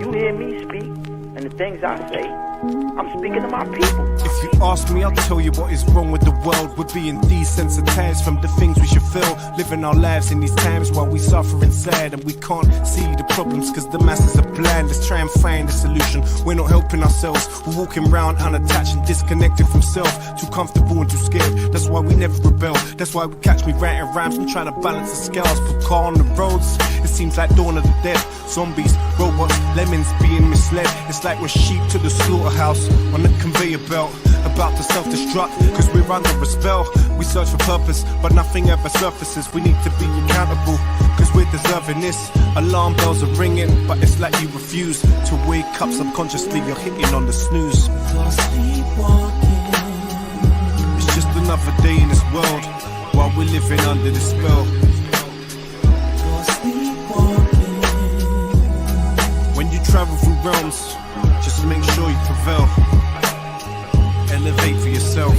you hear me speak and the things I say, I'm speaking to my people. If you ask me, I'll tell you what is wrong with the world. We're being desensitized from the things we should feel. Living our lives in these times while we suffer inside, and we can't see the problems because the masses are blind. Let's try and find a solution. We're not helping ourselves. We're walking around unattached and disconnected from self. Too comfortable and too scared. That's why we never rebel. That's why we catch me writing rhymes and trying to balance the scales. Put car on the roads. It seems like dawn of the dead. Zombies, robots, lemons being misled. It's like we're sheep to the slaughterhouse on the conveyor belt, about to self-destruct because we're under a spell. We search for purpose but nothing ever surfaces. We need to be accountable because we're deserving this. Alarm bells are ringing but it's like you refuse to wake up. Subconsciously you're hitting on the snooze. It's just another day in this world while we're living under this spell. When you travel through realms, just make sure you prevail. Elevate for yourself.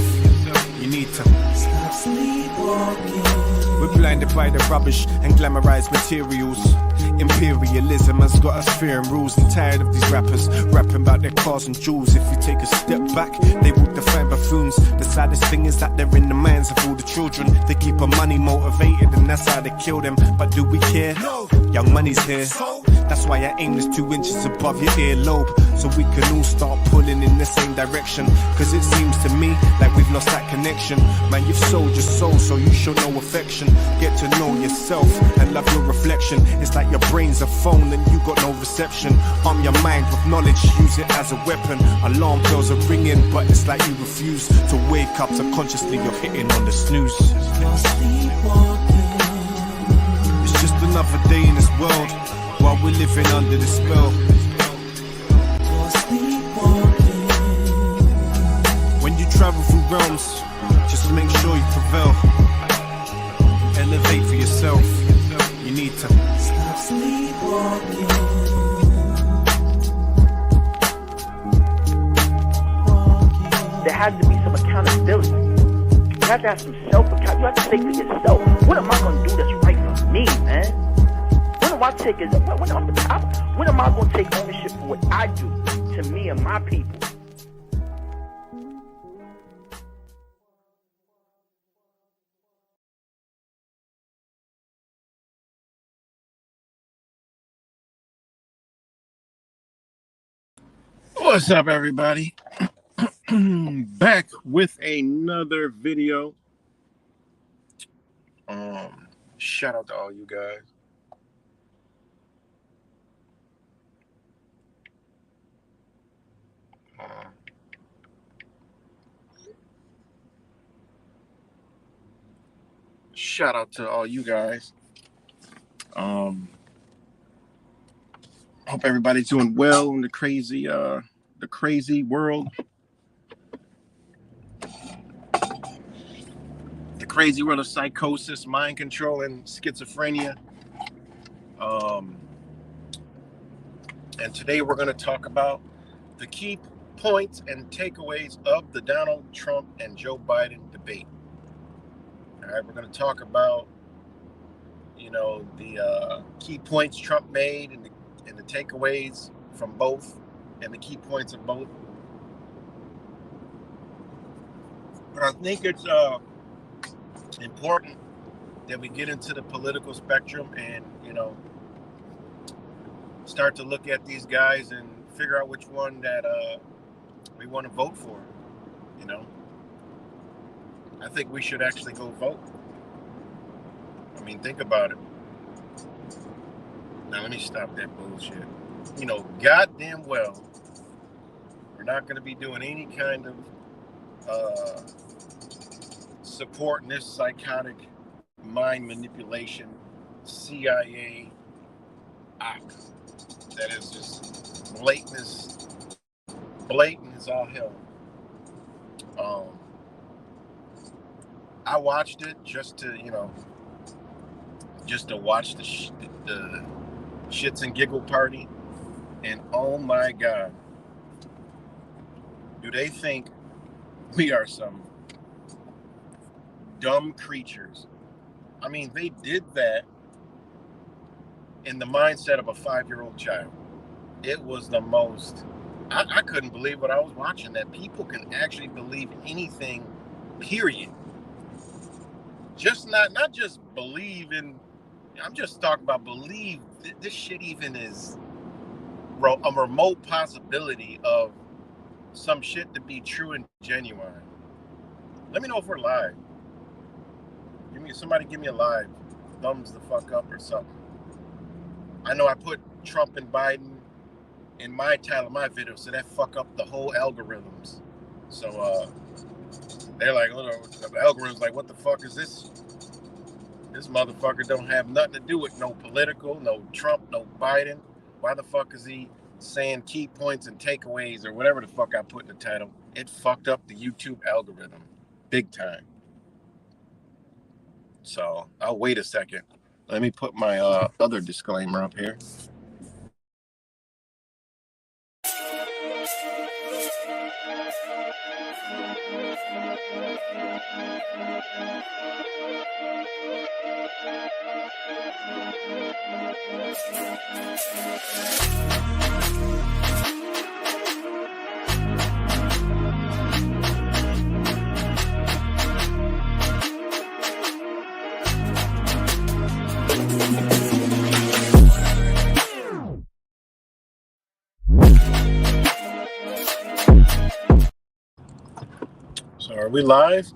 You need to stop sleepwalking. We're blinded by the rubbish and glamorized materials. Imperialism has got us fearing rules. I'm tired of these rappers rapping about their cars and jewels. If you take a step back, they will define buffoons. The saddest thing is that they're in the minds of all the children. They keep our money motivated and that's how they kill them. But do we care? No. Young money's here. That's why I aim this 2 inches above your earlobe, so we can all start pulling in the same direction. Cause it seems to me like we've lost that connection. Man, you've sold your soul, so you show no affection. Get to know yourself and love your reflection. It's like your brain's a phone and you got no reception. Arm your mind with knowledge, use it as a weapon. Alarm bells are ringing, but it's like you refuse to wake up. Subconsciously you're hitting on the snooze. It's just another day in this world while we're living under the spell. When you travel through realms, just make sure you prevail. Elevate for yourself. You need to stop sleepwalking. There has to be some accountability. You have to have some self-accountability. You have to say for yourself, what am I going to do that's right for me, man? When am I going to take ownership for what I do to me and my people? What's up, everybody? Back with another video. Shout out to all you guys. Shout out to all you guys. Hope everybody's doing well in the crazy world. The crazy world of psychosis, mind control, and schizophrenia. And today we're going to talk about the key points and takeaways of the Donald Trump and Joe Biden debate. All right, we're going to talk about, the key points Trump made and the takeaways from both and the key points of both. But I think it's important that we get into the political spectrum and, start to look at these guys and figure out which one that we want to vote for, I think we should actually go vote. I mean, think about it. Now, let me stop that bullshit. Goddamn well, we're not going to be doing any kind of supporting this psychotic mind manipulation CIA act that is just blatant as all hell. I watched it just to watch the shits and giggle party, and oh my God, do they think we are some dumb creatures? I mean, they did that in the mindset of a 5-year-old child. It was the most. I couldn't believe what I was watching. That people can actually believe anything. Period. Just not just believe in. I'm just talking about believe. This shit even is a remote possibility of some shit to be true and genuine. Let me know if we're live. Somebody give me a live thumbs the fuck up or something. I know I put Trump and Biden in my title of my video, so that fuck up the whole algorithms. So they're like, oh, the algorithm's like, what the fuck is this? This motherfucker don't have nothing to do with no political, no Trump, no Biden. Why the fuck is he saying key points and takeaways or whatever the fuck I put in the title? It fucked up the YouTube algorithm big time. So I'll wait a second. Let me put my other disclaimer up here. So are we live?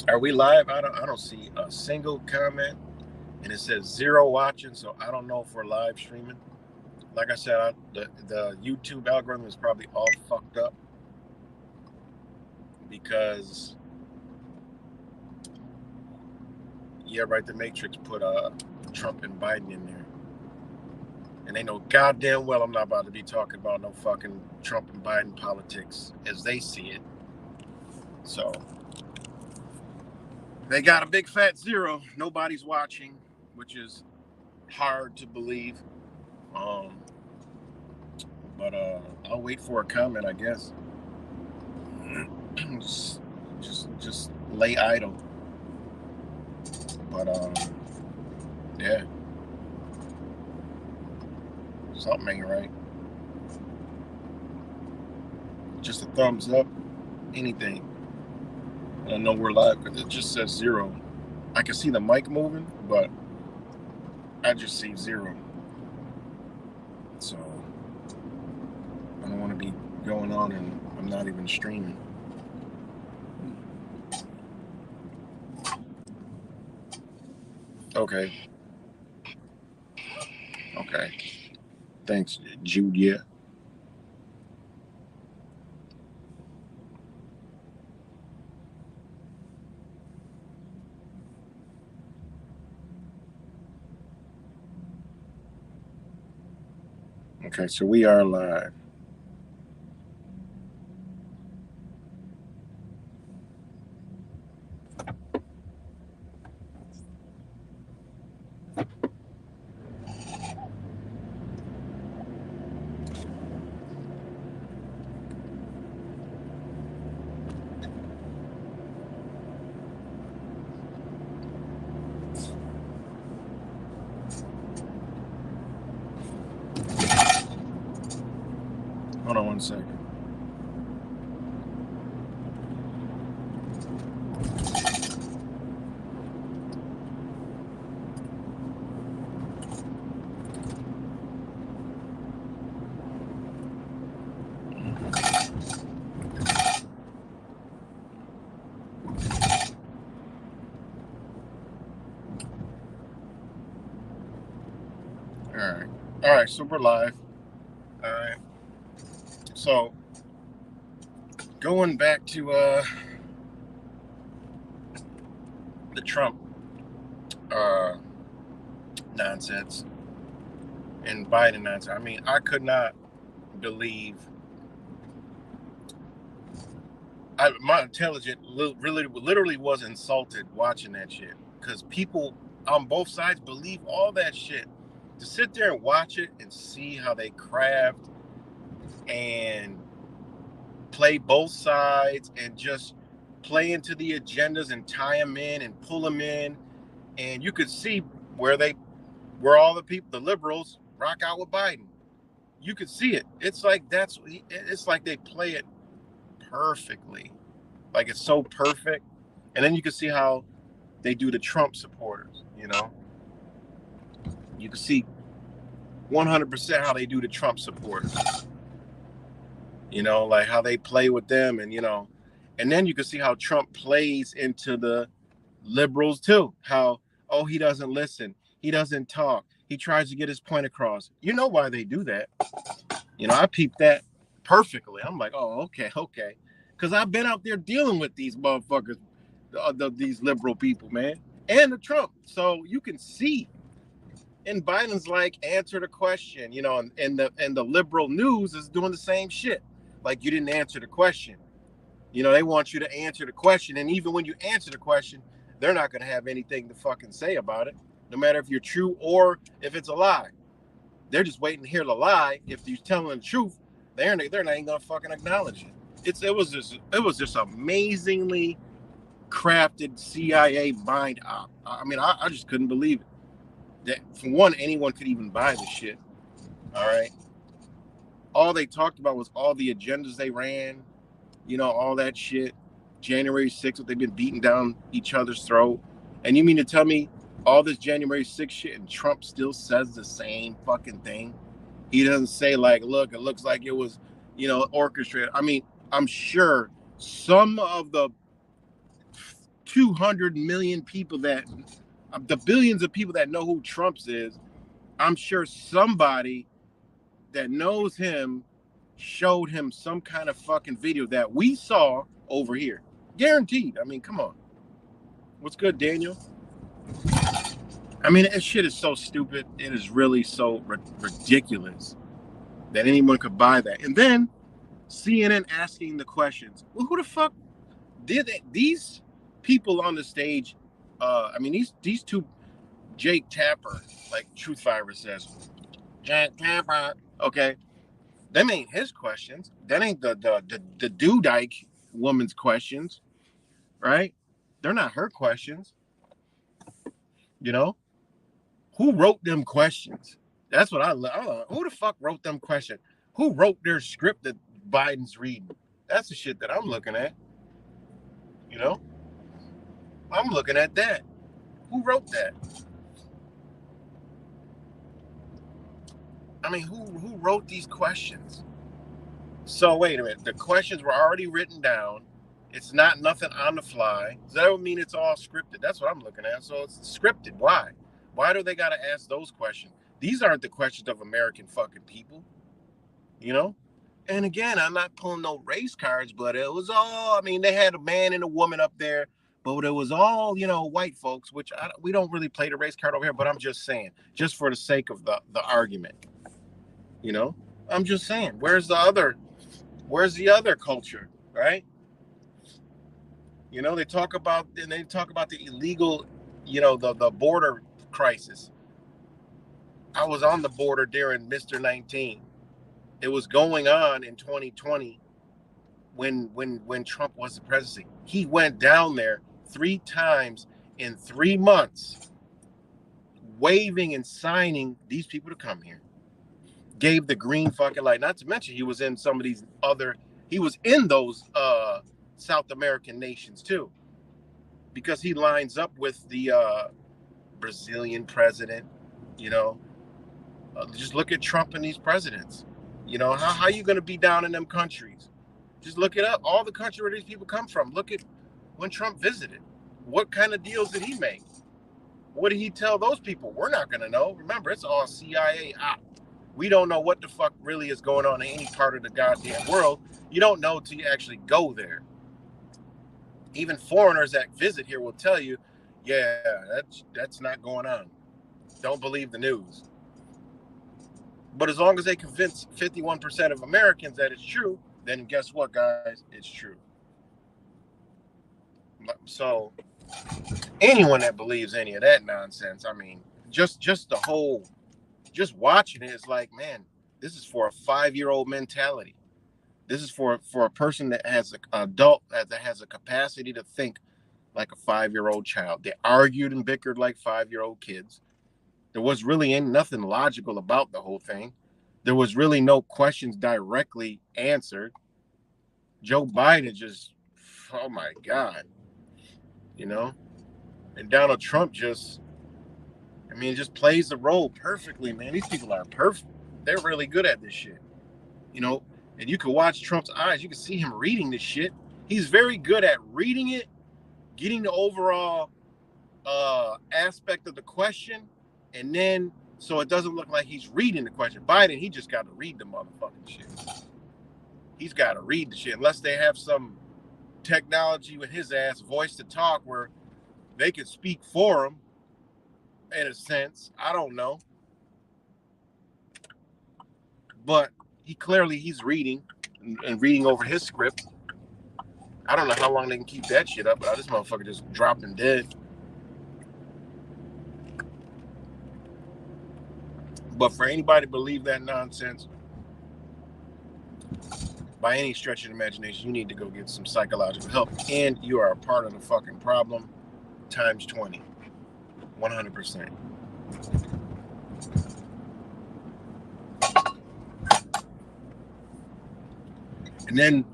Are we live? I don't see a single comment, and it says 0 watching, so I don't know if we're live streaming. Like I said, the YouTube algorithm is probably all fucked up because, yeah, right, the Matrix put Trump and Biden in there. And they know goddamn well I'm not about to be talking about no fucking Trump and Biden politics as they see it. So they got a big fat 0. Nobody's watching, which is hard to believe. But I'll wait for a comment, I guess. just lay idle. But yeah. Something ain't right. Just a thumbs up, anything. I don't know we're live because it just says 0. I can see the mic moving, but I just see 0. So I don't want to be going on and I'm not even streaming. Okay. Thanks, Julia. Okay, so we are live. Hold on one second. All right, so we're live. All right. So going back to the Trump nonsense and Biden nonsense. I mean, I could not believe my intelligence literally was insulted watching that shit because people on both sides believe all that shit. To sit there and watch it and see how they craft and play both sides and just play into the agendas and tie them in and pull them in, and you could see where they where all the people, the liberals, rock out with Biden. You could see it. It's like it's like they play it perfectly. Like it's so perfect. And then you can see how they do the Trump supporters, you know. You can see 100% how they do the Trump supporters. You know, like how they play with them, and you know, and then you can see how Trump plays into the liberals too. How, oh, he doesn't listen, he doesn't talk, he tries to get his point across. You know why they do that? You know, I peeped that perfectly. I'm like, oh, okay, because I've been out there dealing with these motherfuckers, these liberal people, man, and the Trump. So you can see. And Biden's like, answer the question, you know, and the liberal news is doing the same shit. Like, you didn't answer the question. You know, they want you to answer the question. And even when you answer the question, they're not going to have anything to fucking say about it, no matter if you're true or if it's a lie. They're just waiting to hear the lie. If you're telling the truth, they're not even going to fucking acknowledge it. It was just amazingly crafted CIA mind op. I mean, I just couldn't believe it. That, for one, anyone could even buy the shit. All right. All they talked about was all the agendas they ran, you know, all that shit. January 6th, what they've been beating down each other's throat. And you mean to tell me all this January 6th shit and Trump still says the same fucking thing? He doesn't say, like, look, it looks like it was, you know, orchestrated. I mean, I'm sure some of the 200 million people that, the billions of people that know who Trump is, I'm sure somebody that knows him showed him some kind of fucking video that we saw over here. Guaranteed. I mean, come on. What's good, Daniel? I mean, this shit is so stupid. It is really so ridiculous that anyone could buy that. And then CNN asking the questions. Well, who the fuck did it? These people on the stage, I mean, these two, Jake Tapper, like Truth Fiber says, Jake Tapper, okay, them ain't his questions. That ain't the Dudike woman's questions, right? They're not her questions. You know, who wrote them questions? That's what I love. Who the fuck wrote them questions? Who wrote their script that Biden's reading? That's the shit that I'm looking at. You know, I'm looking at that. Who wrote that? I mean, who wrote these questions? So wait a minute. The questions were already written down. It's not nothing on the fly. Does that mean it's all scripted? That's what I'm looking at. So it's scripted. Why? Why do they got to ask those questions? These aren't the questions of American fucking people. You know? And again, I'm not pulling no race cards, but it was all, I mean, they had a man and a woman up there, but it was all, you know, white folks, which we don't really play the race card over here, but I'm just saying, just for the sake of the argument. You know? I'm just saying, where's the other culture, right? You know, they talk about the illegal, you know, the border crisis. I was on the border during Mr. 19. It was going on in 2020 when Trump was the president. He went down there 3 times in 3 months, waving and signing these people to come here. Gave the green fucking light. Not to mention he was in some of these he was in those South American nations too, because he lines up with the Brazilian president. You know, just look at Trump and these presidents. You know, how you going to be down in them countries? Just look it up. All the country where these people come from. Look at when Trump visited. What kind of deals did he make? What did he tell those people? We're not going to know. Remember, it's all CIA op. We don't know what the fuck really is going on in any part of the goddamn world. You don't know until you actually go there. Even foreigners that visit here will tell you, yeah, that's not going on. Don't believe the news. But as long as they convince 51% of Americans that it's true, then guess what, guys? It's true. So anyone that believes any of that nonsense, I mean, just the whole, just watching it is like, man, this is for a 5-year-old mentality. This is for a person that has an adult that has a capacity to think like a 5-year-old child. They argued and bickered like 5-year-old kids. There was really nothing logical about the whole thing. There was really no questions directly answered. Joe Biden just, oh my God, you know? And Donald Trump just plays the role perfectly, man. These people are perfect. They're really good at this shit, you know? And you can watch Trump's eyes. You can see him reading this shit. He's very good at reading it, getting the overall aspect of the question, and then so it doesn't look like he's reading the question. Biden, he just got to read the motherfucking shit. He's got to read the shit, unless they have some technology with his ass, voice to talk, where they can speak for him, in a sense. I don't know. But he's reading and reading over his script. I don't know how long they can keep that shit up, but this motherfucker just dropped and dead. But for anybody to believe that nonsense, by any stretch of the imagination, you need to go get some psychological help. And you are a part of the fucking problem times 20. 100%. And then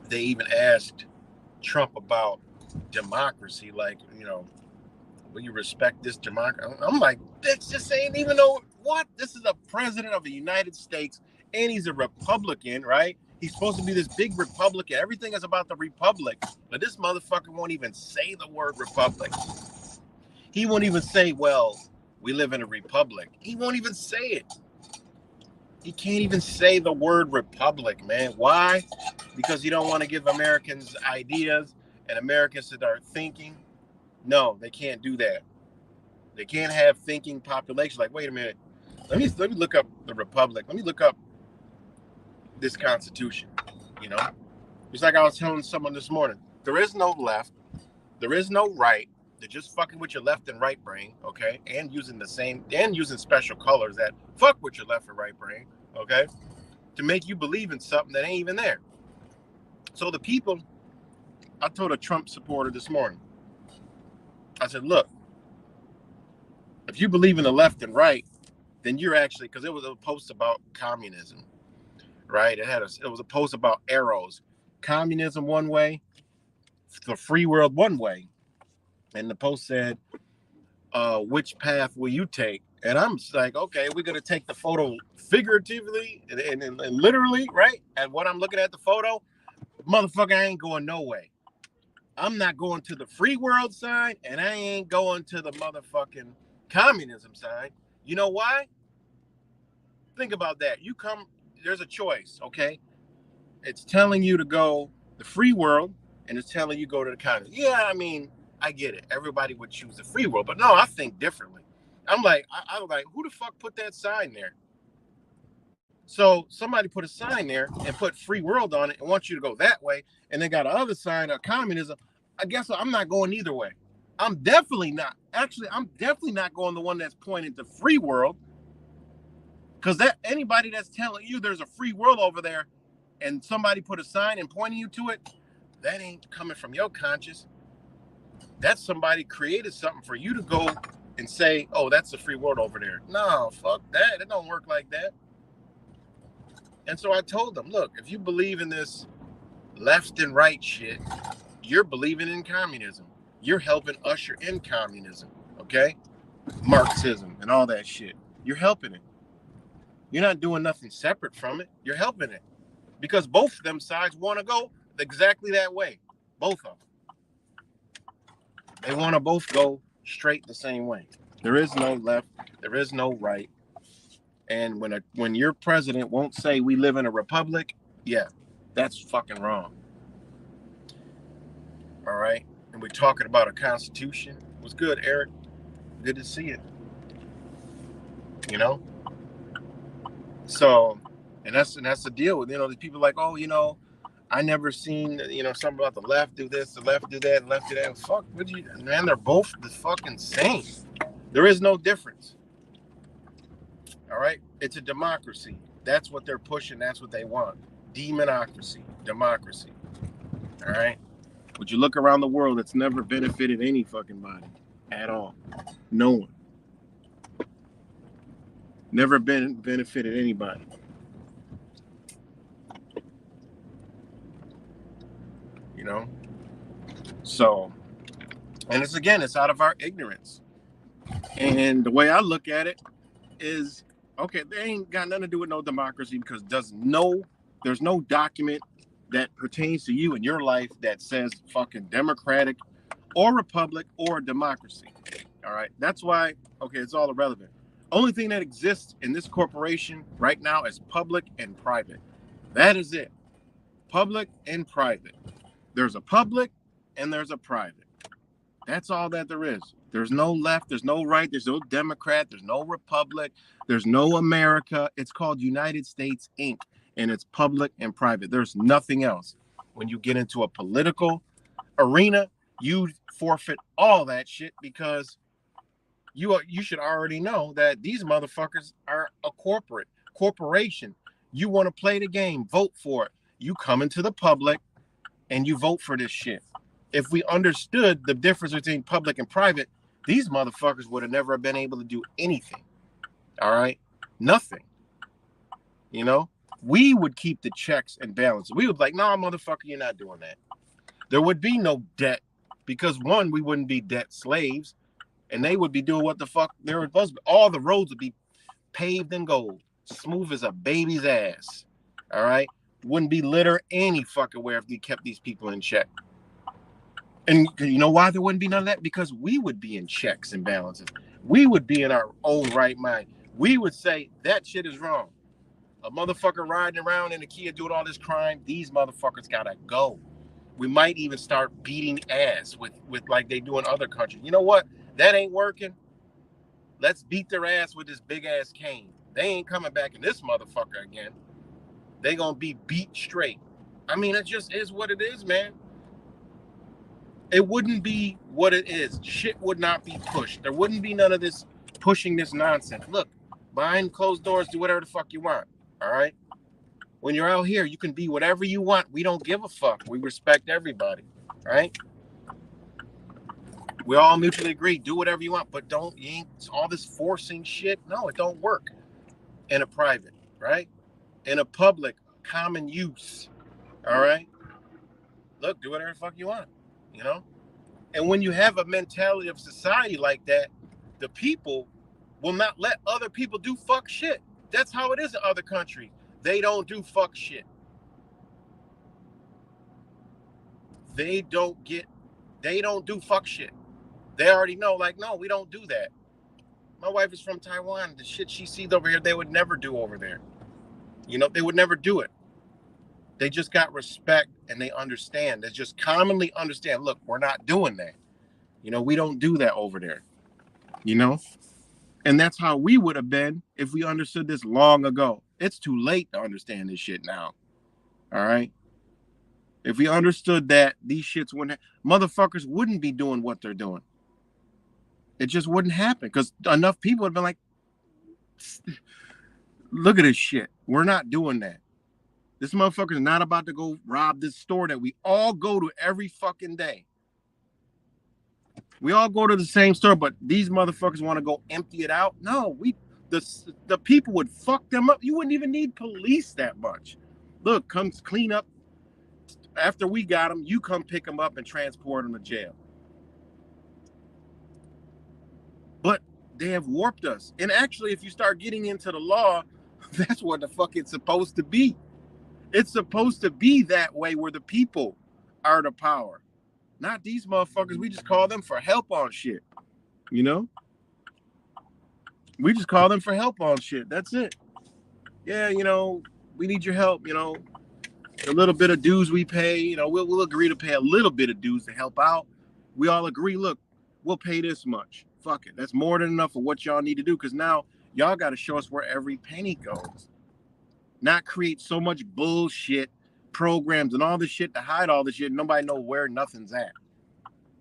they even asked Trump about democracy, like, you know, will you respect this democracy? I'm like, that's just saying, even though what? This is a president of the United States, and he's a Republican, right? He's supposed to be this big Republican. Everything is about the Republic. But this motherfucker won't even say the word Republic. He won't even say, well, we live in a republic. He won't even say it. He can't even say the word republic, man. Why? Because you don't want to give Americans ideas and Americans to start thinking. No, they can't do that. They can't have thinking population. Like, wait a minute. Let me look up the republic. Let me look up this Constitution. You know, it's like I was telling someone this morning. There is no left. There is no right. They're just fucking with your left and right brain, okay? And using special colors that fuck with your left and right brain, okay? To make you believe in something that ain't even there. So the people, I told a Trump supporter this morning, I said, look, if you believe in the left and right, then you're actually, because it was a post about communism, right? It was a post about arrows. Communism one way, the free world one way. And the post said, which path will you take? And I'm like, okay, we're going to take the photo figuratively and literally, right? And what I'm looking at the photo, motherfucker, I ain't going no way. I'm not going to the free world side, and I ain't going to the motherfucking communism side. You know why? Think about that. There's a choice, okay? It's telling you to go the free world, and it's telling you go to the communism. Yeah, I mean, I get it. Everybody would choose the free world, but no, I think differently. I'm like, I was like, who the fuck put that sign there? So somebody put a sign there and put free world on it and wants you to go that way, and they got another sign of communism. I guess I'm not going either way. I'm definitely not going the one that's pointing to free world, because anybody that's telling you there's a free world over there and somebody put a sign and pointing you to it, that ain't coming from your conscience. That's somebody created something for you to go and say, oh, that's the free world over there. No, fuck that. It don't work like that. And so I told them, look, if you believe in this left and right shit, you're believing in communism. You're helping usher in communism, okay? Marxism and all that shit. You're helping it. You're not doing nothing separate from it. You're helping it. Because both of them sides want to go exactly that way. Both of them. They want to both go straight the same way. There is no left. There is no right. And when your president won't say we live in a republic, yeah, that's fucking wrong. All right? And we're talking about a constitution. It was good, Eric. Good to see it. You know? So, and that's the deal with, these people like, oh, I never seen, something about the left do this, the left do that, the left do that. Fuck, man, they're both the fucking same. There is no difference. All right? It's a democracy. That's what they're pushing. That's what they want. Demonocracy. Democracy. All right? Would you look around the world, it's never benefited any fucking body. at all. No one. Never benefited anybody. You know? So, and it's out of our ignorance. And the way I look at it is, okay, they ain't got nothing to do with no democracy, because there's no document that pertains to you in your life that says fucking democratic or republic or democracy. All right. That's why, okay, it's all irrelevant. Only thing that exists in this corporation right now is public and private. That is it. Public and private. There's a public and there's a private. That's all that there is. There's no left, there's no right, there's no Democrat, there's no Republic, there's no America. It's called United States, Inc., and it's public and private. There's nothing else. When you get into a political arena, you forfeit all that shit, because you should already know that these motherfuckers are a corporation. You want to play the game, vote for it. You come into the public and you vote for this shit. If we understood the difference between public and private, these motherfuckers would have never been able to do anything. All right? Nothing. You know? We would keep the checks and balances. We would be like, no, motherfucker, you're not doing that. There would be no debt, because one, we wouldn't be debt slaves, and they would be doing what the fuck they were supposed to be. All the roads would be paved in gold, smooth as a baby's ass. All right? Wouldn't be litter any fucking where if we kept these people in check. And you know why there wouldn't be none of that? Because we would be in checks and balances. We would be in our own right mind. We would say that shit is wrong. A motherfucker riding around in a Kia doing all this crime, these motherfuckers gotta go. We might even start beating ass with like they do in other countries. You know what? That ain't working. Let's beat their ass with this big ass cane. They ain't coming back in this motherfucker again. They gonna be beat straight. I mean, it just is what it is, man. It wouldn't be what it is. Shit would not be pushed. There wouldn't be none of this pushing this nonsense. Look, behind closed doors, do whatever the fuck you want. All right? When you're out here, you can be whatever you want. We don't give a fuck. We respect everybody. Right? We all mutually agree. Do whatever you want, but you ain't all this forcing shit. No, it don't work in a private, right? In a public, common use. All right? Look, do whatever the fuck you want. You know? And when you have a mentality of society like that, the people will not let other people do fuck shit. That's how it is in other countries. They don't do fuck shit. They don't do fuck shit. They already know, like, no, we don't do that. My wife is from Taiwan. The shit she sees over here, they would never do over there. You know, they would never do it. They just got respect and they understand. They just commonly understand, look, we're not doing that. You know, we don't do that over there. You know? And that's how we would have been if we understood this long ago. It's too late to understand this shit now. All right? If we understood that, these shits motherfuckers wouldn't be doing what they're doing. It just wouldn't happen, because enough people would have been like, look at this shit. We're not doing that. This motherfucker's not about to go rob this store that we all go to every fucking day. We all go to the same store, but these motherfuckers want to go empty it out. No, the people would fuck them up. You wouldn't even need police that much. Look, come clean up. After we got them, you come pick them up and transport them to jail. But they have warped us. And actually, if you start getting into the law, that's what the fuck it's supposed to be. It's supposed to be that way, where the people are the power. Not these motherfuckers. We just call them for help on shit. You know? We just call them for help on shit. That's it. Yeah, you know, we need your help, you know. The little bit of dues we pay, you know, we'll agree to pay a little bit of dues to help out. We all agree, look, we'll pay this much. Fuck it. That's more than enough for what y'all need to do, because now y'all got to show us where every penny goes. Not create so much bullshit programs and all this shit to hide all this shit. And nobody know where nothing's at.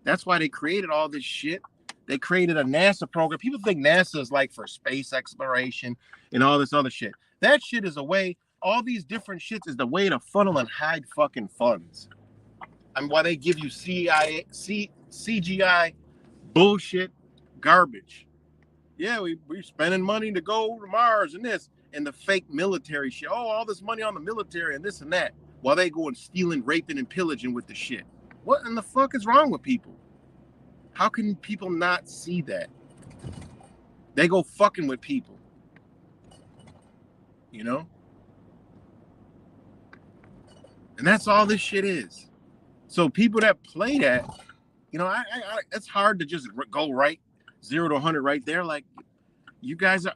That's why they created all this shit. They created a NASA program. People think NASA is like for space exploration and all this other shit. That shit is a way. All these different shits is the way to funnel and hide fucking funds. I mean, why they give you CGI bullshit garbage. Yeah, we're spending money to go to Mars and this and the fake military shit. Oh, all this money on the military and this and that, while they go and stealing, raping, and pillaging with the shit. What in the fuck is wrong with people? How can people not see that? They go fucking with people. You know? And that's all this shit is. So people that play that, you know, it's hard to just go right 0 to 100 right there. Like, you guys are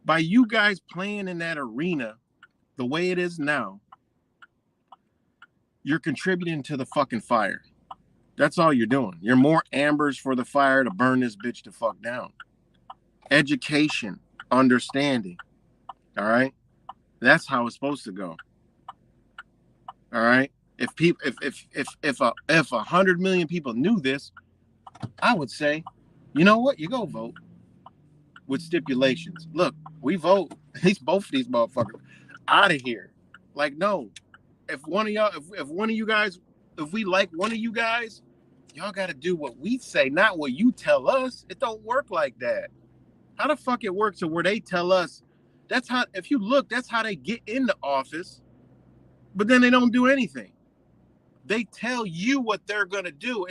by you guys playing in that arena the way it is now, you're contributing to the fucking fire. That's all you're doing. You're more ambers for the fire to burn this bitch the fuck down. Education, understanding. All right? That's how it's supposed to go. All right? If 100 million people knew this, I would say, you know what? You go vote with stipulations. Look, we vote. Both of these motherfuckers out of here. Like, no. If one of y'all, if one of you guys, if we like one of you guys, y'all got to do what we say, not what you tell us. It don't work like that. How the fuck it works to where they tell us? That's how. If you look, that's how they get into office. But then they don't do anything. They tell you what they're gonna do.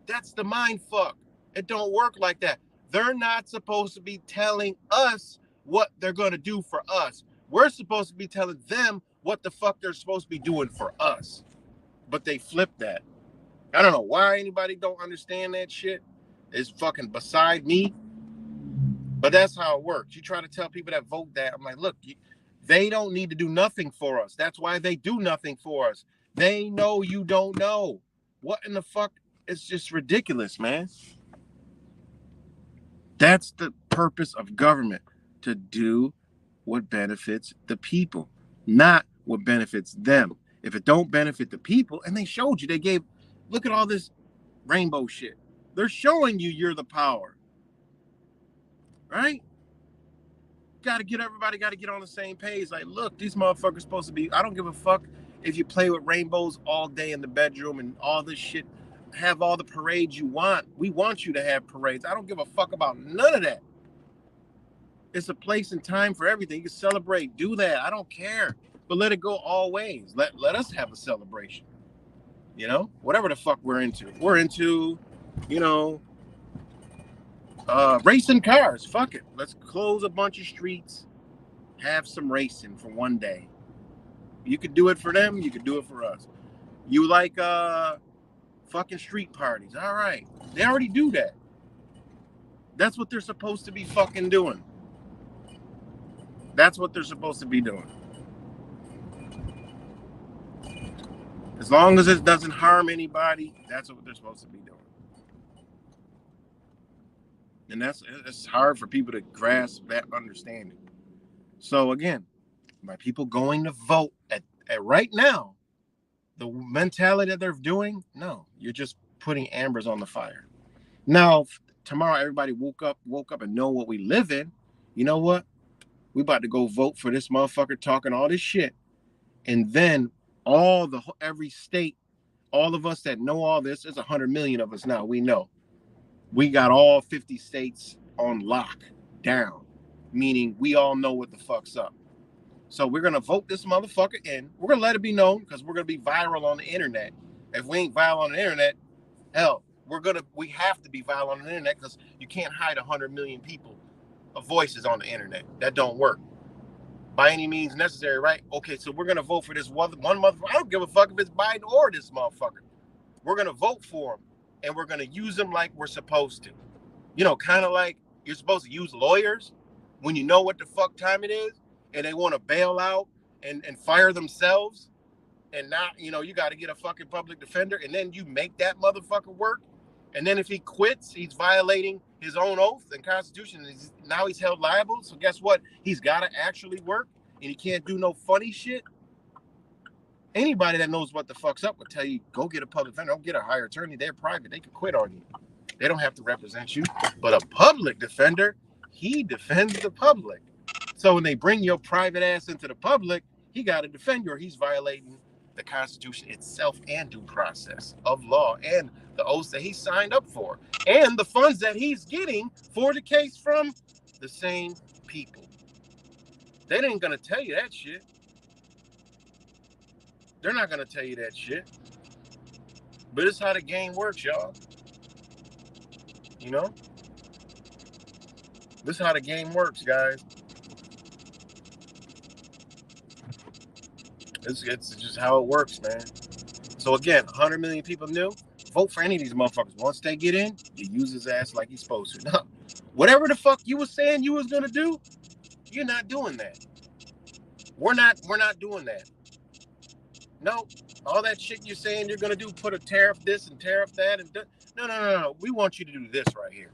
That's the mind fuck. It don't work like that. They're not supposed to be telling us what they're gonna do for us. We're supposed to be telling them what the fuck they're supposed to be doing for us. But they flip that. I don't know why anybody don't understand that shit. It's fucking beside me. But that's how it works. You try to tell people that vote that. I'm like, look, they don't need to do nothing for us. That's why they do nothing for us. They know you don't know. What in the fuck? It's just ridiculous, man. That's the purpose of government, to do what benefits the people, not what benefits them. If it don't benefit the people, and they showed you, they gave, look at all this rainbow shit. They're showing you you're the power. Right? Everybody got to get on the same page. Like, look, these motherfuckers supposed to be, I don't give a fuck if you play with rainbows all day in the bedroom and all this shit. Have all the parades you want. We want you to have parades. I don't give a fuck about none of that. It's a place and time for everything. You can celebrate, do that. I don't care. But let it go all ways. Let us have a celebration. You know? Whatever the fuck we're into. We're into, you know, racing cars. Fuck it. Let's close a bunch of streets. Have some racing for one day. You could do it for them. You could do it for us. You like fucking street parties. All right. They already do that. That's what they're supposed to be fucking doing. That's what they're supposed to be doing. As long as it doesn't harm anybody, that's what they're supposed to be doing. And it's hard for people to grasp that understanding. So again, by people going to vote at right now, the mentality that they're doing, no, you're just putting embers on the fire. Now, tomorrow everybody woke up and know what we live in. You know what? We about to go vote for this motherfucker talking all this shit. And then every state, all of us that know all this, there's 100 million of us now. We know. We got all 50 states on lock down, meaning we all know what the fuck's up. So we're going to vote this motherfucker in. We're going to let it be known because we're going to be viral on the internet. If we ain't viral on the internet, hell, we have to be viral on the internet because you can't hide 100 million people of voices on the internet. That don't work by any means necessary, right? Okay, so we're going to vote for this one motherfucker. I don't give a fuck if it's Biden or this motherfucker. We're going to vote for him and we're going to use them like we're supposed to. You know, kind of like you're supposed to use lawyers when you know what the fuck time it is. And they want to bail out and fire themselves and not, you know, you got to get a fucking public defender and then you make that motherfucker work. And then if he quits, he's violating his own oath and constitution. And now he's held liable. So guess what? He's got to actually work and he can't do no funny shit. Anybody that knows what the fuck's up would tell you, go get a public defender. Don't get a higher attorney. They're private. They can quit on you. They don't have to represent you. But a public defender, he defends the public. So when they bring your private ass into the public, he got to defend you or he's violating the Constitution itself and due process of law and the oaths that he signed up for and the funds that he's getting for the case from the same people. They ain't gonna tell you that shit. They're not gonna tell you that shit. But it's how the game works, y'all. You know? This is how the game works, guys. It's just how it works, man. So again, 100 million people knew. Vote for any of these motherfuckers. Once they get in, you use his ass like he's supposed to. No, whatever the fuck you was saying you was gonna do, you're not doing that. We're not doing that. No, all that shit you're saying you're gonna do, put a tariff this and tariff that, and no. We want you to do this right here.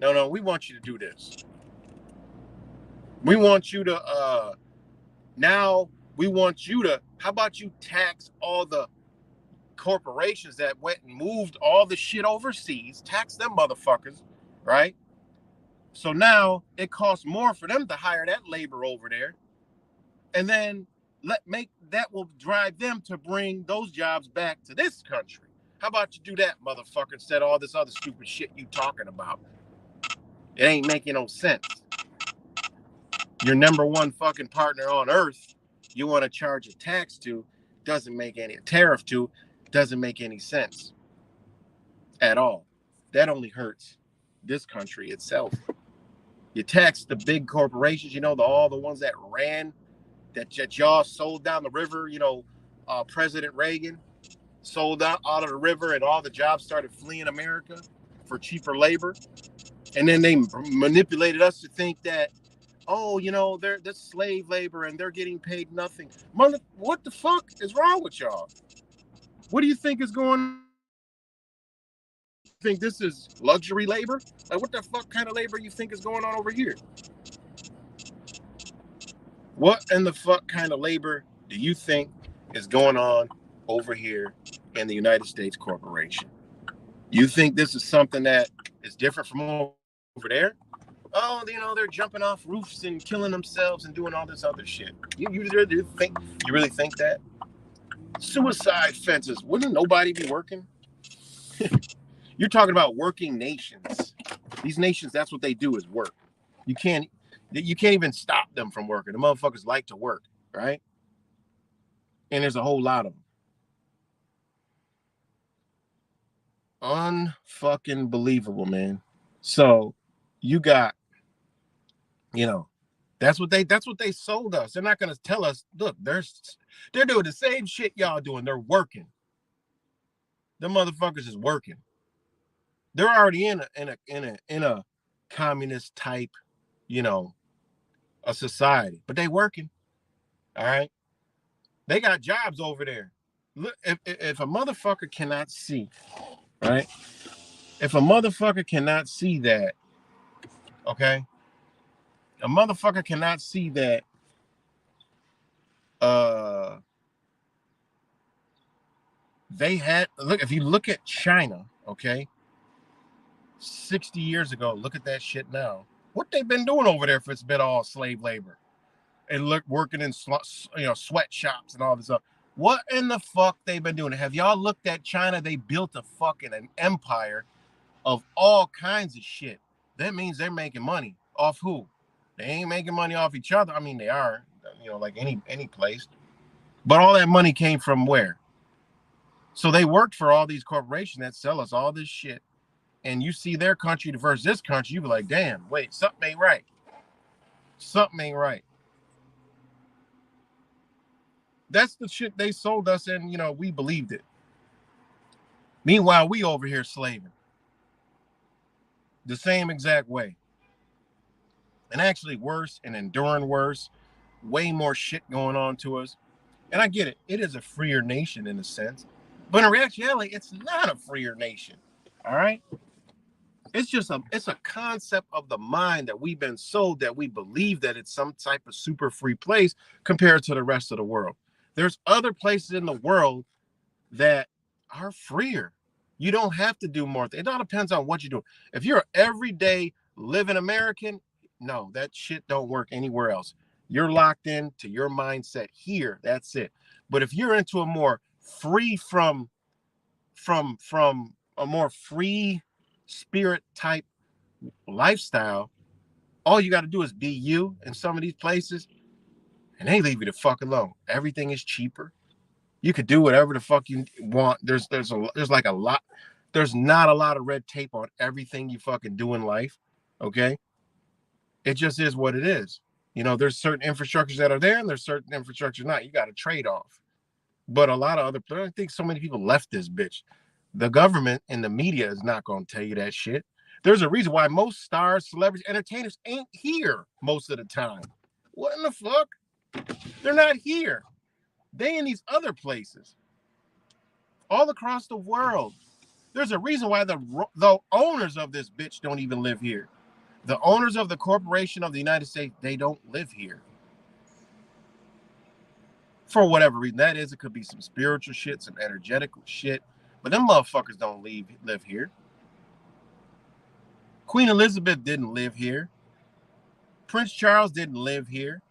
No, we want you to do this. We want you to how about you tax all the corporations that went and moved all the shit overseas, tax them motherfuckers, right? So now it costs more for them to hire that labor over there. And then that will drive them to bring those jobs back to this country. How about you do that, motherfucker, instead of all this other stupid shit you talking about? It ain't making no sense. Your number one fucking partner on earth, you want to charge a tax to, doesn't make any tariff to, doesn't make any sense at all. That only hurts this country itself. You tax the big corporations, all the ones that ran, that y'all sold down the river. President Reagan sold out of the river, and all the jobs started fleeing America for cheaper labor. And then they manipulated us to think that, that's slave labor and they're getting paid nothing. What the fuck is wrong with y'all? What do you think is going on? You think this is luxury labor? Like, what the fuck kind of labor you think is going on over here? What in the fuck kind of labor do you think is going on over here in the United States corporation? You think this is something that is different from over there? Oh, they're jumping off roofs and killing themselves and doing all this other shit. You really think that? Suicide fences. Wouldn't nobody be working? You're talking about working nations. These nations, that's what they do, is work. You can't even stop them from working. The motherfuckers like to work, right? And there's a whole lot of them. Unfucking believable, man. So you got, that's what they sold us. They're not gonna tell us, look, they're doing the same shit y'all doing. They're working. The motherfuckers is working. They're already in a communist type, a society, but they working. All right. They got jobs over there. Look, if a motherfucker cannot see, right? If a motherfucker cannot see that, okay? A motherfucker cannot see that if you look at China, okay, 60 years ago, look at that shit now. What they've been doing over there if it's been all slave labor and working in sweatshops and all this stuff. What in the fuck they've been doing? Have y'all looked at China? They built an empire of all kinds of shit. That means they're making money off who? They ain't making money off each other. I mean, they are, like any place. But all that money came from where? So they worked for all these corporations that sell us all this shit. And you see their country versus this country, you be like, damn, wait, something ain't right. Something ain't right. That's the shit they sold us, and we believed it. Meanwhile, we over here slaving. The same exact way. And actually worse and enduring worse. Way more shit going on to us. And I get it. It is a freer nation in a sense. But in reality, it's not a freer nation. All right? It's a concept of the mind that we've been sold, that we believe that it's some type of super free place compared to the rest of the world. There's other places in the world that are freer. You don't have to do more. It all depends on what you do. If you're an everyday living American, no, that shit don't work anywhere else. You're locked in to your mindset here. That's it. But if you're into a more free from a more free spirit type lifestyle, all you got to do is be you in some of these places, and they leave you the fuck alone. Everything is cheaper. You could do whatever the fuck you want. There's like a lot. There's not a lot of red tape on everything you fucking do in life. Okay, it just is what it is. You know, there's certain infrastructures that are there, and there's certain infrastructure not. You got to trade off. But a lot of other, I think so many people left this bitch. The government and the media is not going to tell you that shit. There's a reason why most stars, celebrities, entertainers ain't here most of the time. What in the fuck? They're not here. They in these other places. All across the world. There's a reason why the owners of this bitch don't even live here. The owners of the corporation of the United States, they don't live here. For whatever reason that is, it could be some spiritual shit, some energetical shit, but them motherfuckers don't live here. Queen Elizabeth didn't live here. Prince Charles didn't live here.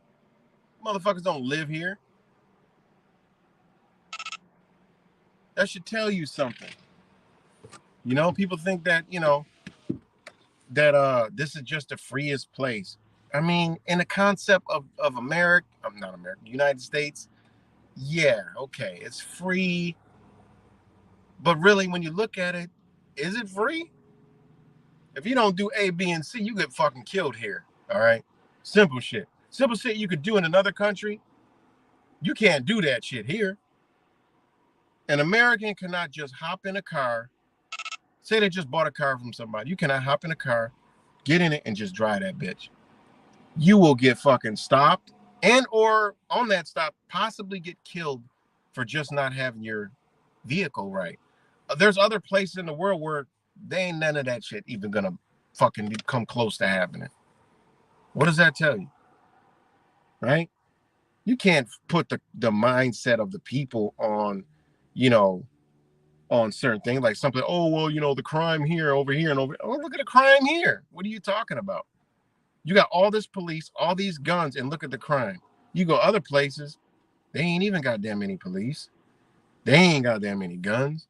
Motherfuckers don't live here. That should tell you something. You know, people think that, you know, that this is just the freest place. I mean, in the concept of America, not America, United States, yeah, okay, it's free. But really, when you look at it, is it free? If you don't do A, B, and C, you get fucking killed here. All right? Simple shit. Simple shit you could do in another country. You can't do that shit here. An American cannot just hop in a car. Say they just bought a car from somebody. You cannot hop in a car, get in it, and just drive that bitch. You will get fucking stopped and or on that stop possibly get killed for just not having your vehicle right. There's other places in the world where they ain't none of that shit even gonna fucking come close to happening. What does that tell you? Right? You can't put the mindset of the people on, you know, on certain things like something, oh, well, you know, the crime here, over here, and over. Oh, look at the crime here. What are you talking about? You got all this police, all these guns, and look at the crime. You go other places, they ain't even got that many police. They ain't got that many guns,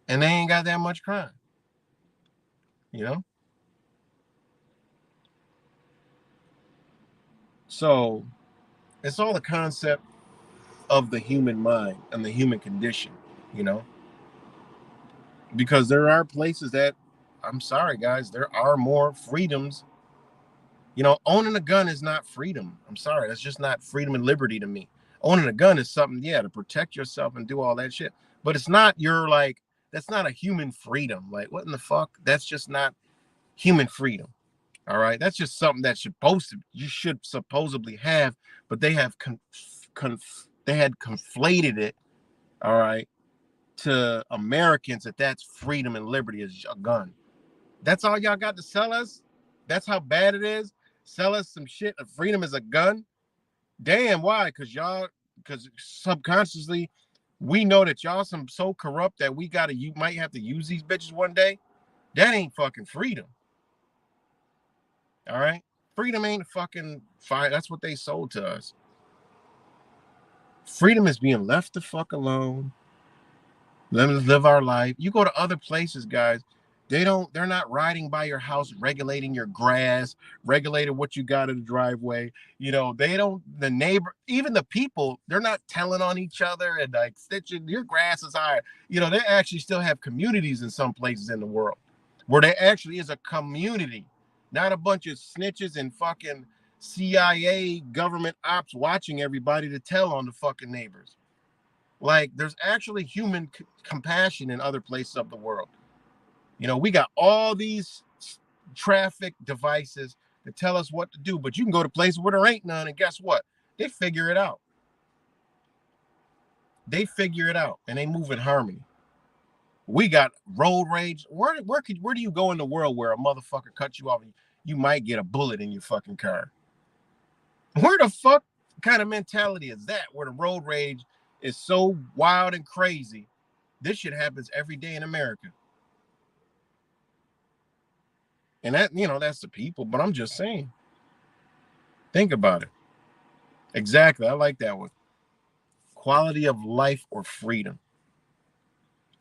and they ain't got that much crime. You know? So it's all the concept of the human mind and the human condition, you know? Because there are places that, I'm sorry, guys, there are more freedoms. You know, owning a gun is not freedom. I'm sorry, that's just not freedom and liberty to me. Owning a gun is something, yeah, to protect yourself and do all that shit. But it's not your, like, that's not a human freedom. Like, what in the fuck? That's just not human freedom. All right, that's just something that you should supposedly have, but they have they had conflated it, all right, to Americans that that's freedom and liberty is a gun. That's all y'all got to sell us? That's how bad it is? Sell us some shit of freedom is a gun? Damn, why? Because subconsciously we know that y'all so corrupt that you might have to use these bitches one day. That ain't fucking freedom. All right? Freedom ain't fucking fire. That's what they sold to us. Freedom is being left the fuck alone. Let us live our life. You go to other places, guys. They're not riding by your house, regulating your grass, regulating what you got in the driveway. You know, the neighbor, even the people, they're not telling on each other and like stitching your grass is high. You know, they actually still have communities in some places in the world where there actually is a community, not a bunch of snitches and fucking CIA government ops watching everybody to tell on the fucking neighbors. Like, there's actually human compassion in other places of the world. You know, we got all these traffic devices that tell us what to do, but you can go to places where there ain't none, and guess what? They figure it out. They figure it out, and they move in harmony. We got road rage. Where do you go in the world where a motherfucker cuts you off and you might get a bullet in your fucking car? Where the fuck kind of mentality is that, where the road rage is so wild and crazy? This shit happens every day in America. And that, you know, that's the people, but I'm just saying. Think about it. Exactly. I like that one. quality of life or freedom?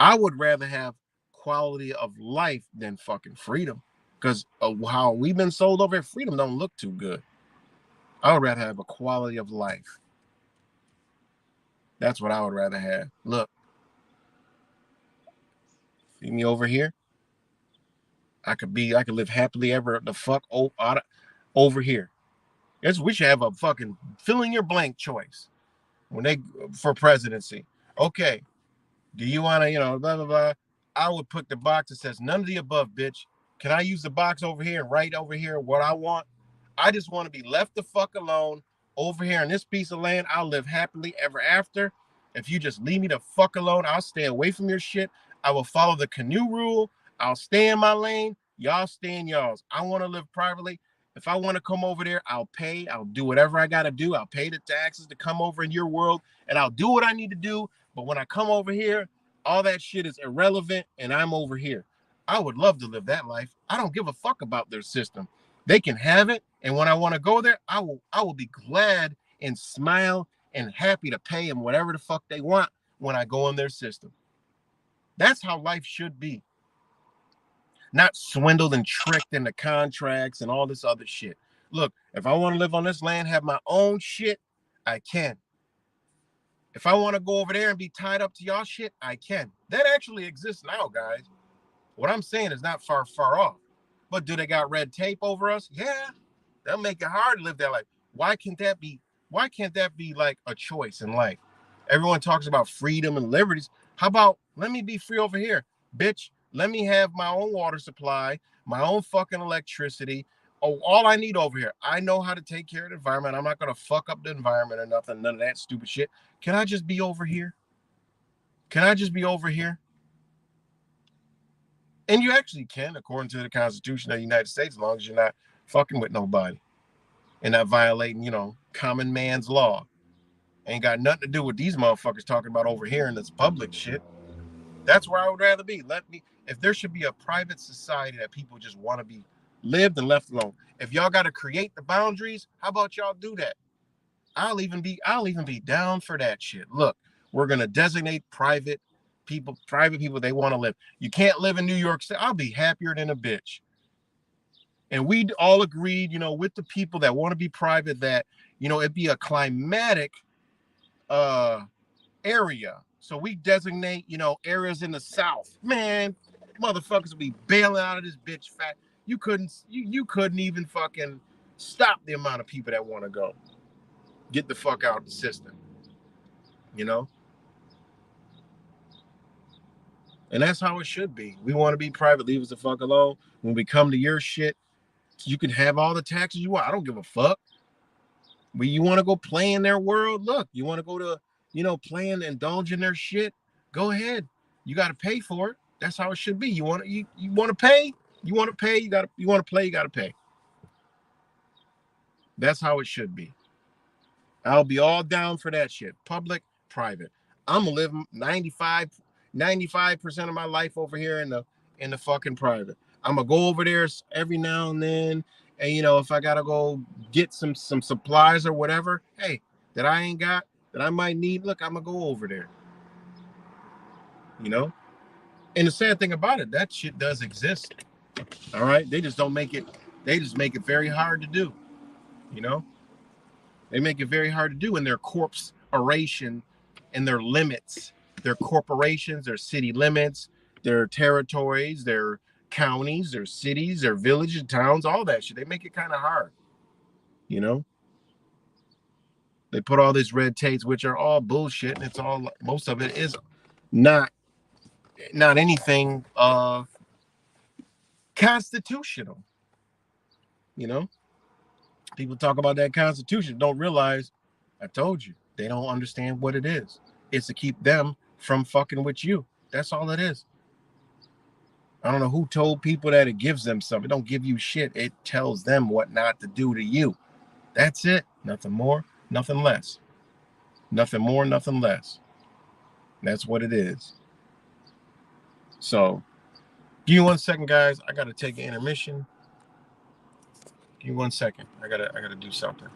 I would rather have quality of life than fucking freedom, because how we've been sold over here, freedom don't look too good. I would rather have a quality of life. That's what I would rather have. Look, see me over here. I could live happily ever the fuck over here. We should have a fucking fill in your blank choice when they for presidency. Okay, do you want to, blah blah blah? I would put the box that says none of the above, bitch. Can I use the box over here and write over here what I want? I just want to be left the fuck alone over here in this piece of land. I'll live happily ever after. If you just leave me the fuck alone, I'll stay away from your shit. I will follow the canoe rule. I'll stay in my lane. Y'all stay in y'all's. I want to live privately. If I want to come over there, I'll pay. I'll do whatever I got to do. I'll pay the taxes to come over in your world, and I'll do what I need to do. But when I come over here, all that shit is irrelevant, and I'm over here. I would love to live that life. I don't give a fuck about their system. They can have it, and when I want to go there, I will be glad and smile and happy to pay them whatever the fuck they want when I go in their system. That's how life should be. Not swindled and tricked into contracts and all this other shit. Look, if I want to live on this land, have my own shit, I can. If I want to go over there and be tied up to y'all shit, I can. That actually exists now, guys. What I'm saying is not far off. But do they got red tape over us? Yeah. They'll make it hard to live that life. Why can't that be like a choice in life? Everyone talks about freedom and liberties. How about let me be free over here, bitch? Let me have my own water supply, my own fucking electricity. Oh, all I need over here. I know how to take care of the environment. I'm not going to fuck up the environment or nothing. None of that stupid shit. Can I just be over here? Can I just be over here? And you actually can, according to the Constitution of the United States, as long as you're not fucking with nobody and not violating, common man's law. Ain't got nothing to do with these motherfuckers talking about over here in this public shit. That's where I would rather be. If there should be a private society that people just want to be lived and left alone. If y'all got to create the boundaries, how about y'all do that? I'll even be down for that shit. Look, we're gonna designate private people they want to live. You can't live in New York City. I'll be happier than a bitch. And we all agreed, with the people that want to be private, that it'd be a climatic area. So we designate, areas in the South. Man, motherfuckers will be bailing out of this bitch fat. You couldn't even fucking stop the amount of people that want to go. Get the fuck out of the system. And that's how it should be. We want to be private. Leave us the fuck alone. When we come to your shit, you can have all the taxes you want. I don't give a fuck. When you want to go play in their world, look. You want to go to, play and indulge in their shit, go ahead. You got to pay for it. That's how it should be. You want to pay? You want to pay? You want to play? You got to pay. That's how it should be. I'll be all down for that shit. Public, private. I'm gonna live 95% of my life over here in the fucking private. I'm gonna go over there every now and then, and if I gotta go get some supplies or whatever, hey, that I ain't got, that I might need, look, I'm gonna go over there. And the sad thing about it, that shit does exist. All right, they just make it very hard to do. They make it very hard to do in their corporation and their limits, their corporations, their city limits, their territories, their counties, their cities, their villages, towns, all that shit. They make it kind of hard. They put all these red tapes, which are all bullshit, and most of it is not anything constitutional. People talk about that Constitution, don't realize, I told you, they don't understand what it is. It's to keep them from fucking with you. That's all it is. I don't know who told people that it gives them something. It don't give you shit. It tells them what not to do to you. That's it. Nothing more, nothing less. Nothing more, nothing less. That's what it is. So, give me 1 second, guys. I got to take an intermission. Give me 1 second. I gotta do something.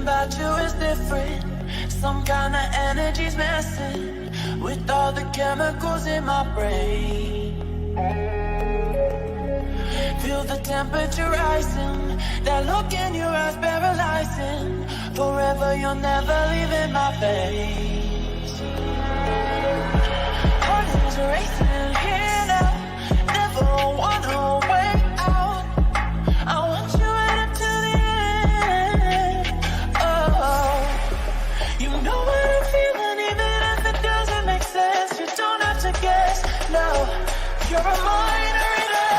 about you is different. Some kind of energy's messing with all the chemicals in my brain. Feel the temperature rising, that look in your eyes paralyzing. Forever you'll never leave in my face. Heart is racing here now, never wanna wait out. I want you right up to the end. Oh, you know what I'm feeling, even if it doesn't make sense. You don't have to guess, no, you're a mind reader.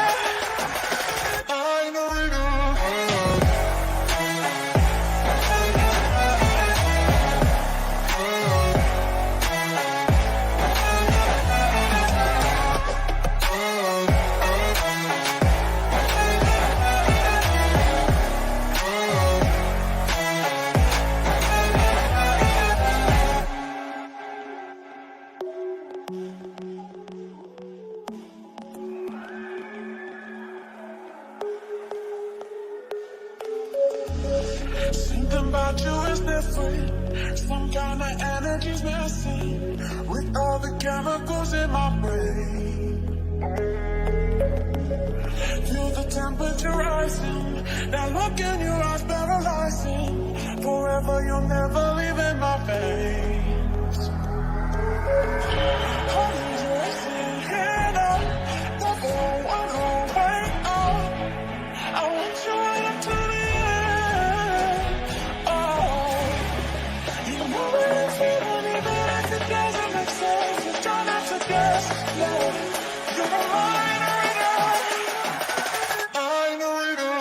Something about you is different. Some kind of energy's messing with all the chemicals in my brain. Feel the temperature rising, that look in your eyes paralyzing. Forever you'll never leave in my face. Heart is racing here now, never wanna wait out. I want you right up to the end. Oh, you know what I'm feeling, even if it doesn't make sense. You don't have to guess, no, you're a mind reader. Mind reader.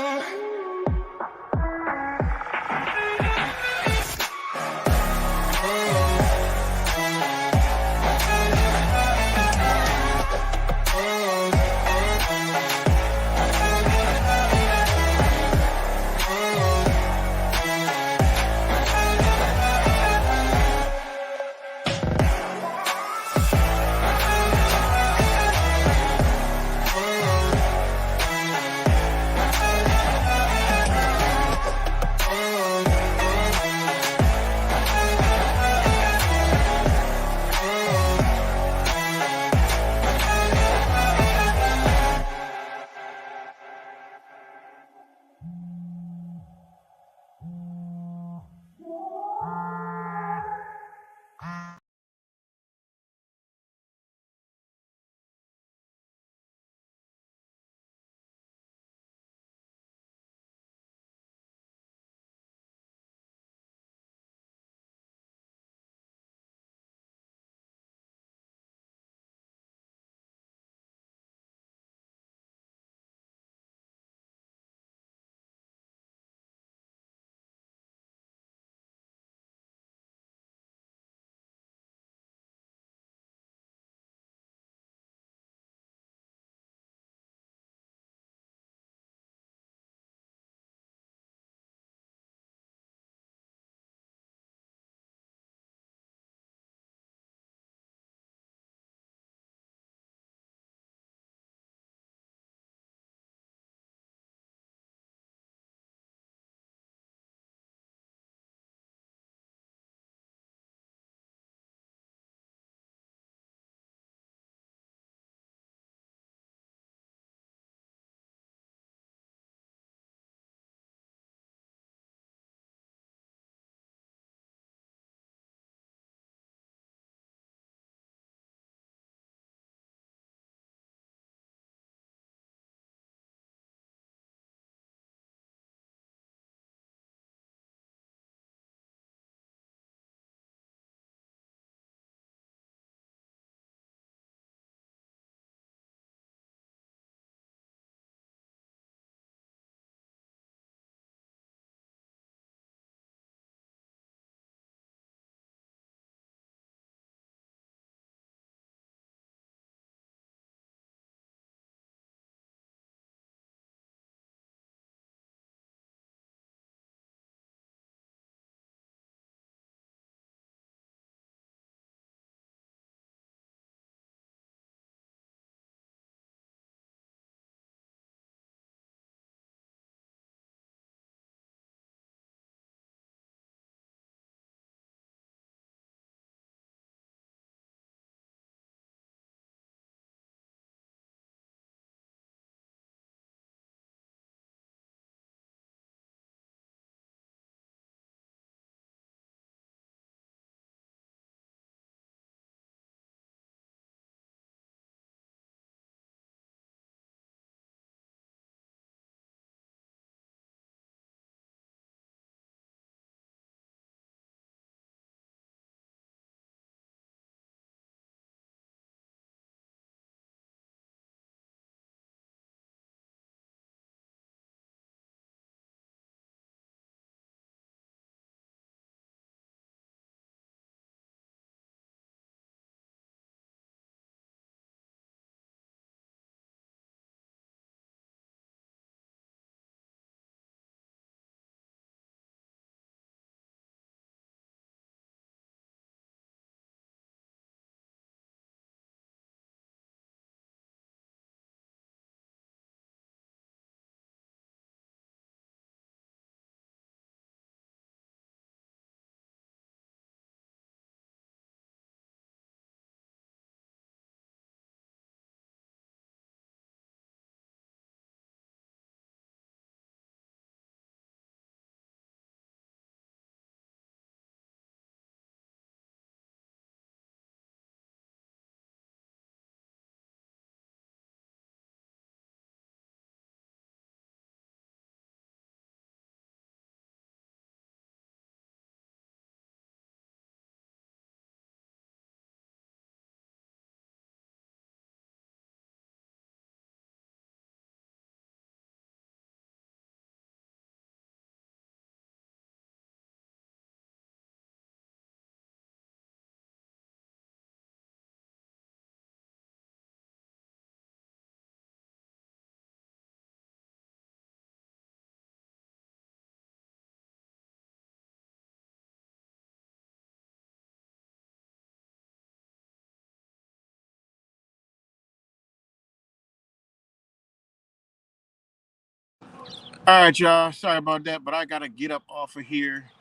All right, y'all. Sorry about that, but I gotta get up off of here.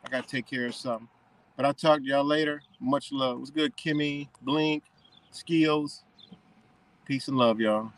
I gotta take care of something. But I'll talk to y'all later. Much love. What's good, Kimmy, Blink, Skills? Peace and love, y'all.